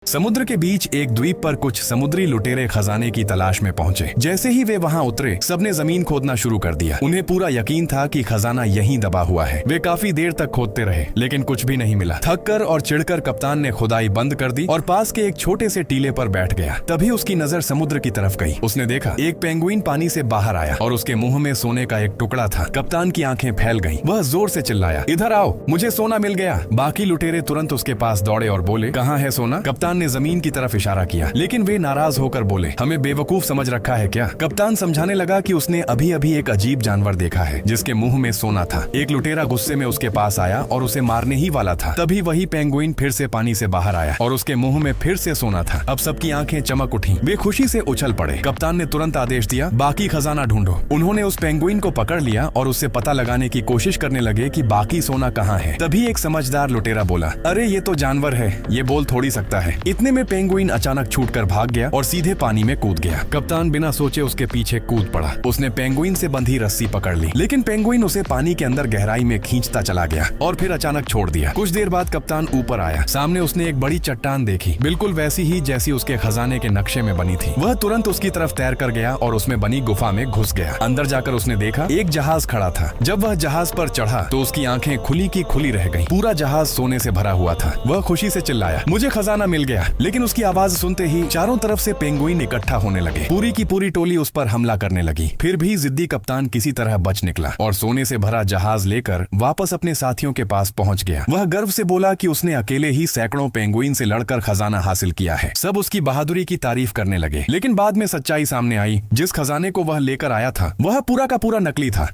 समुद्र के बीच एक द्वीप पर कुछ समुद्री लुटेरे खजाने की तलाश में पहुंचे। जैसे ही वे वहां उतरे, सबने जमीन खोदना शुरू कर दिया। उन्हें पूरा यकीन था कि खजाना यहीं दबा हुआ है। वे काफी देर तक खोदते रहे, लेकिन कुछ भी नहीं मिला। थककर और चिढ़कर कप्तान ने खुदाई बंद कर दी और पास के एक छोटे से टीले पर बैठ गया। तभी उसकी नजर समुद्र की तरफ गई। उसने देखा एक पेंगुइन पानी से बाहर आया और उसके मुंह में सोने का एक टुकड़ा था। कप्तान की आंखें फैल गईं। वह जोर से चिल्लाया, इधर आओ, मुझे सोना मिल गया। बाकी लुटेरे तुरंत उसके पास दौड़े और बोले, कहाँ है सोना? कप्तान ने जमीन की तरफ इशारा किया, लेकिन वे नाराज होकर बोले, हमें बेवकूफ समझ रखा है क्या? कप्तान समझाने लगा कि उसने अभी अभी एक अजीब जानवर देखा है जिसके मुंह में सोना था। एक लुटेरा गुस्से में उसके पास आया और उसे मारने ही वाला था। तभी वही पेंगुइन फिर से पानी से बाहर आया और उसके मुंह में फिर से सोना था। अब सबकी आंखें चमक उठी। वे खुशी से उछल पड़े। कप्तान ने तुरंत आदेश दिया, बाकी खजाना ढूंढो। उन्होंने उस पेंगुइन को पकड़ लिया और उससे पता लगाने की कोशिश करने लगे कि बाकी सोना कहाँ है। तभी एक समझदार लुटेरा बोला, अरे ये तो जानवर है, ये बोल थोड़ी सकता है। इतने में पेंगुइन अचानक छूटकर भाग गया और सीधे पानी में कूद गया। कप्तान बिना सोचे उसके पीछे कूद पड़ा। उसने पेंगुइन से बंधी रस्सी पकड़ ली, लेकिन पेंगुइन उसे पानी के अंदर गहराई में खींचता चला गया और फिर अचानक छोड़ दिया। कुछ देर बाद कप्तान ऊपर आया। सामने उसने एक बड़ी चट्टान देखी, बिल्कुल वैसी ही जैसी उसके खजाने के नक्शे में बनी थी। वह तुरंत उसकी तरफ तैर कर गया और उसमें बनी गुफा में घुस गया। अंदर जाकर उसने देखा एक जहाज खड़ा था। जब वह जहाज पर चढ़ा तो उसकी आंखें खुली की खुली रह गईं। पूरा जहाज सोने से भरा हुआ था। वह खुशी से चिल्लाया, मुझे खजाना मिल गया। लेकिन उसकी आवाज सुनते ही चारों तरफ से पेंगुइन इकट्ठा होने लगे। पूरी की पूरी टोली उस पर हमला करने लगी। फिर भी जिद्दी कप्तान किसी तरह बच निकला और सोने से भरा जहाज लेकर वापस अपने साथियों के पास पहुंच गया। वह गर्व से बोला कि उसने अकेले ही सैकड़ों पेंगुइन से लड़कर खजाना हासिल किया है। सब उसकी बहादुरी की तारीफ करने लगे। लेकिन बाद में सच्चाई सामने आई। जिस खजाने को वह लेकर आया था वह पूरा का पूरा नकली था।